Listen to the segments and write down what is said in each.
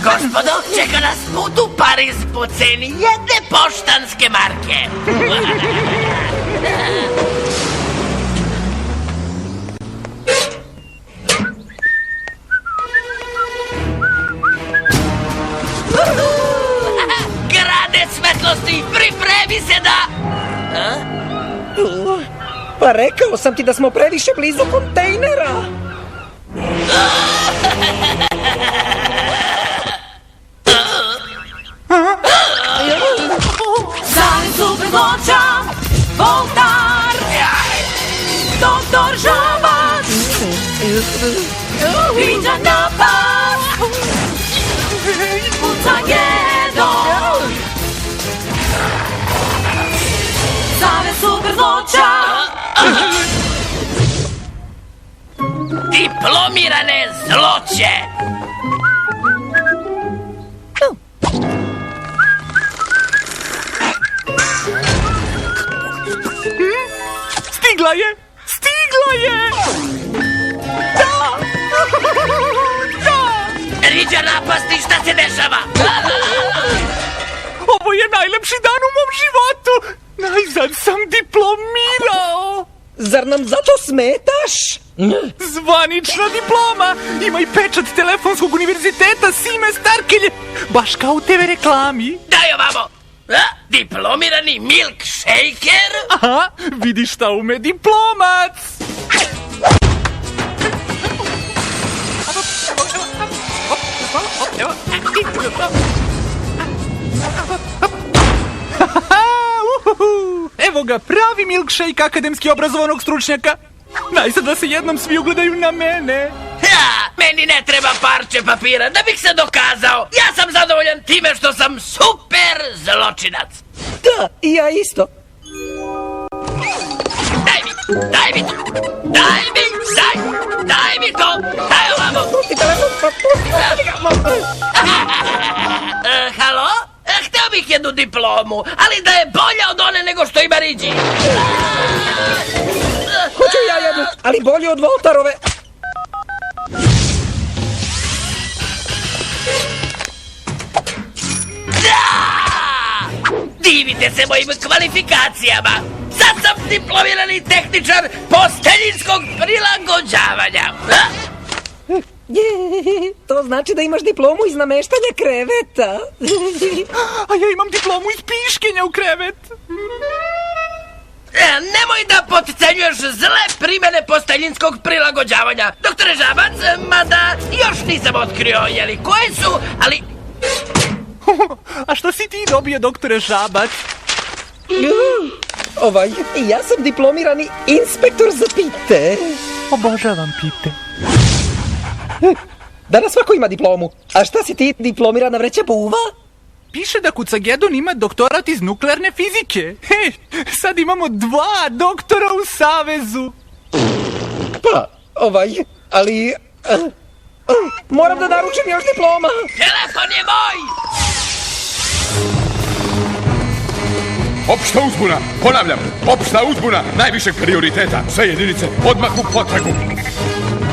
Gospodo, čeka nas put u Pariz po ceni jedne poštanske marke. Grade svetlosti, pripremi se da... Pa rekao sam ti da smo previše blizu kontejnera. Sali supermoća, Voltar, Doktor Žabac, viđa napad, puca Gedo. Sali supermoća, Diplomirane zloće. Stigla je! Stigla je! Da! Da! Riđa napasti, šta se dešava? Ovo je najlepši dan u mom životu! Najzad sam diplomirao! Zar nam zato smetaš? Zvanična diploma! Ima i pečat Telefonskog univerziteta Sime Starkelje! Baš kao u TV reklami! Daj ovamo! Diplomirani milkshaker? Aha, vidi šta ume diplomac! Evo ga, pravi milkshake akademski obrazovanog stručnjaka. Najzad da se jednom svi ugledaju na mene. Meni ne treba parče papira da bih se dokazao. Ja sam zadovoljan time što sam super zločinac. Da, i ja isto. Daj mi to. Daj mi to. Daj ovamo. Pusti telefon, pa pusti ga. Halo? Hteo bih jednu diplomu, ali da je bolja od one nego što ima Riđi. Hoću ja jednu, ali bolje od Voltarove. Divite se mojim kvalifikacijama. Sad sam diplomirani tehničar posteljinskog prilagođavanja. To znači da imaš diplomu iz nameštanja kreveta. A ja imam diplomu iz piškenja u krevet. Nemoj da potcenjuješ zle primene posteljinskog prilagođavanja. Doktore Žabac, mada još nisam otkrio jeli koje su, ali... A šta si ti dobio, doktore Žabac? Ja sam diplomirani inspektor za pite. Obožavam pite. Danas svako ima diplomu. A šta si ti, diplomirana vreća buva? Piše da Kucagedon ima doktorat iz nuklearne fizike. Hej, sad imamo 2 doktora u savezu. Pa, ali... moram da naručim još diploma. Telefon je moj! Opšta uzbuna, ponavljam, opšta uzbuna najvišeg prioriteta. Sve jedinice, odmah u potragu.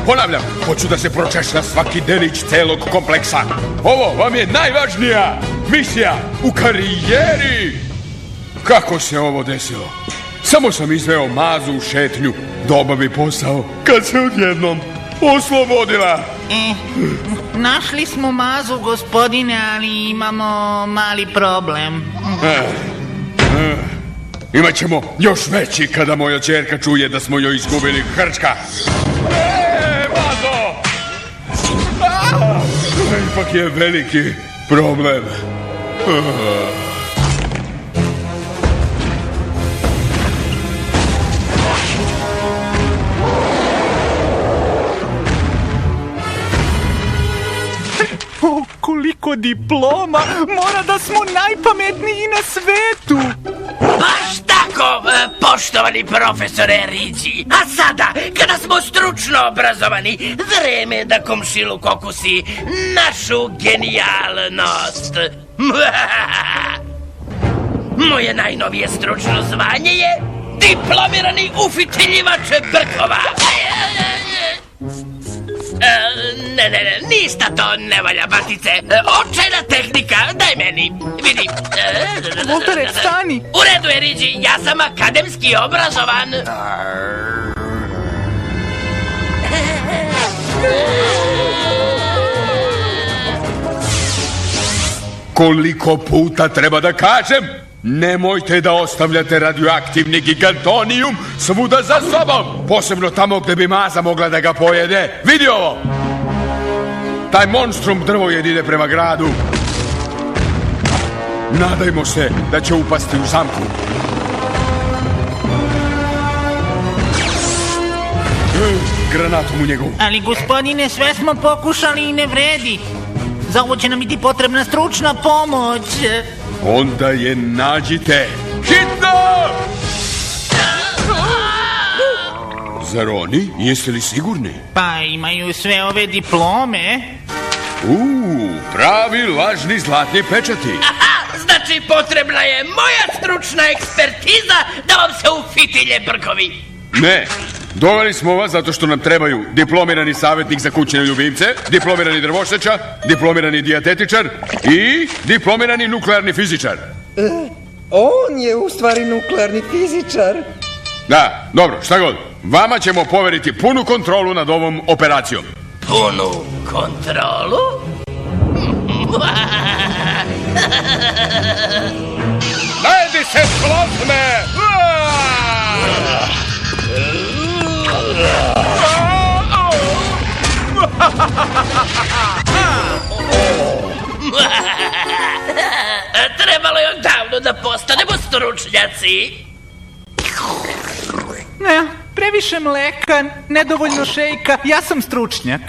Ponavljam, hoću da se pročešlja svaki delić celog kompleksa. Ovo vam je najvažnija misija u karijeri. Kako se ovo desilo? Samo sam izveo Mazu u šetnju da obavi posao kad se odjednom oslobodila. Našli smo Mazu, gospodine, ali imamo mali problem. Imaćemo još veći kada moja ćerka čuje da smo joj izgubili Hrčka. Mazo! Ipak je veliki problem. Koliko diploma, mora da smo najpametniji na svetu. Baš tako, poštovani profesore Riđi. A sada, kada smo stručno obrazovani, vreme je da komšiluk okusi našu genijalnost. Moje najnovije stručno zvanje je diplomirani ufiteljivač brkova. Ne, ništa to ne valja, Batice. Očajna tehnika, daj meni. Vidi. Voltare, stani! U redu je, Riđi, ja sam akademski obrazovan. Koliko puta treba da kažem? Nemojte da ostavljate radioaktivni gigantonijum svuda za sobom. Posebno tamo gde bi maza mogla da ga pojede. Vidi ovo! Taj monstrum drvojed ide prema gradu. Nadajmo se da će upasti u zamku. Granatom u njegu. Ali gospodine, sve smo pokušali i ne vredi. Za ovo će nam biti potrebna stručna pomoć. Onda je nađite. Hitno! Zar oni? Jeste li sigurni? Pa imaju sve ove diplome. Pravi lažni zlatni pečati. Aha, znači potrebna je moja stručna ekspertiza da vam se ufitilje brkovi. Ne, doveli smo vas zato što nam trebaju diplomirani savjetnik za kućne ljubimce, diplomirani drvošača, diplomirani dijatetičar i diplomirani nuklearni fizičar. On je u stvari nuklearni fizičar. Da, dobro, šta god. Vama ćemo poveriti punu kontrolu nad ovom operacijom. Punu kontrolu? Najdi se sklopne! Trebalo je odavno da postanemo stručnjaci. Ne, previše mleka, nedovoljno šejka, ja sam stručnjak.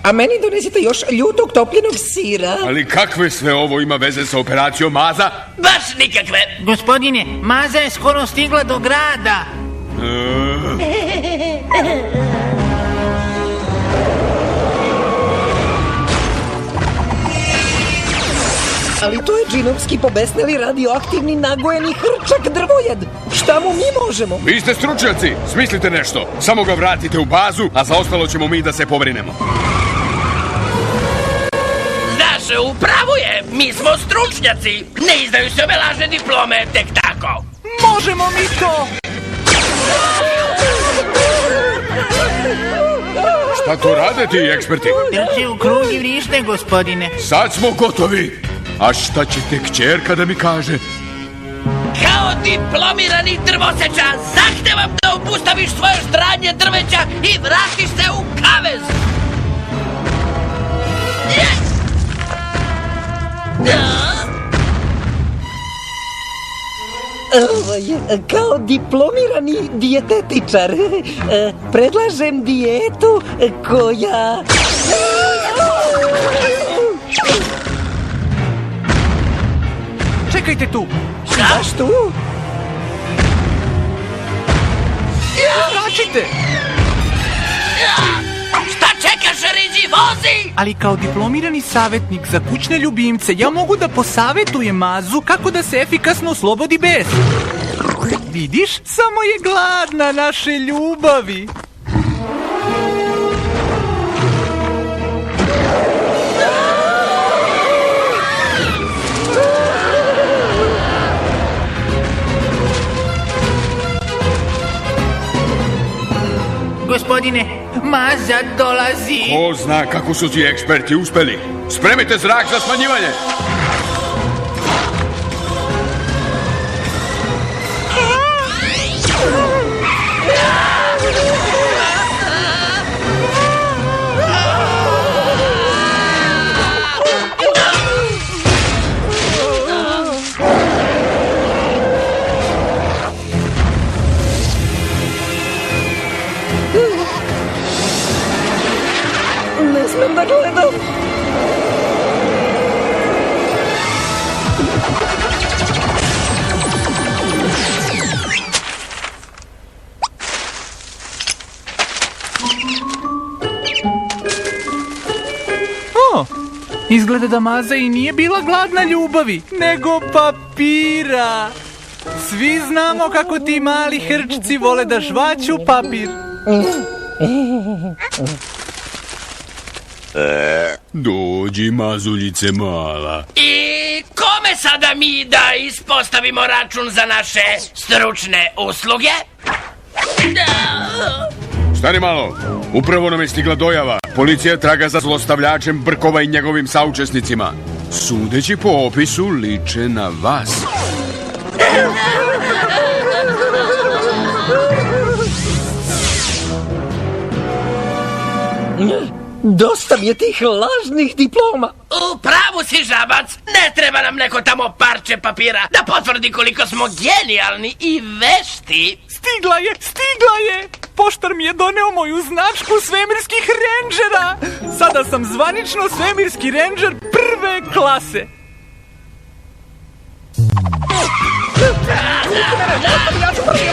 A meni donesite još ljutog topljenog sira. Ali kakve sve ovo ima veze sa operacijom maza? Baš nikakve. Gospodine, maza je skoro stigla do grada. Ali to je džinovski pobesneli radioaktivni nagojeni hrčak drvojed. Šta mu mi možemo? Vi ste stručnjaci, smislite nešto. Samo ga vratite u bazu, a za ostalo ćemo mi da se pobrinemo. Znaš, upravo je, mi smo stručnjaci. Ne izdaju se ove lažne diplome tek tako. Možemo mi to! Šta to rade ti eksperti? Trče u krug i vrište, gospodine. Sad smo gotovi. A šta će te kćerka da mi kaže? Kao diplomirani drvoseča, zahtevam da obustaviš svoje ždranje drveća i vratiš se u kavez. Kao diplomirani dijetetičar predlažem dijetu koja... Čekajte tu! Baš tu? Vraćite! Šta čekaš, Riđi, vozi! Ali kao diplomirani savjetnik za kućne ljubimce, ja mogu da posavetujem mazu kako da se efikasno oslobodi bes. Vidiš, samo je gladna naše ljubavi. Gospodine, maza dolazi. Ko zna kako su ti eksperti uspeli? Spremite zrak za smanjivanje. Ne smem da gledam. O, izgleda da maza i nije bila gladna ljubavi, nego papira. Svi znamo kako ti mali hrčci vole da žvaću papir. Dođi, mazuljice mala. I kome sada mi da ispostavimo račun za naše stručne usluge? Stani malo, upravo nam je stigla dojava. Policija traga za zlostavljačem Brkova i njegovim saučesnicima. Sudeći po opisu, liče na vas. Dosta mi je tih lažnih diploma. U pravu si, Žabac. Ne treba nam neko tamo parče papira da potvrdi koliko smo genijalni i vešti. Stigla je! Poštar mi je doneo moju značku svemirskih rendžera. Sada sam zvanično svemirski rendžer prve klase. Ja ću prvi.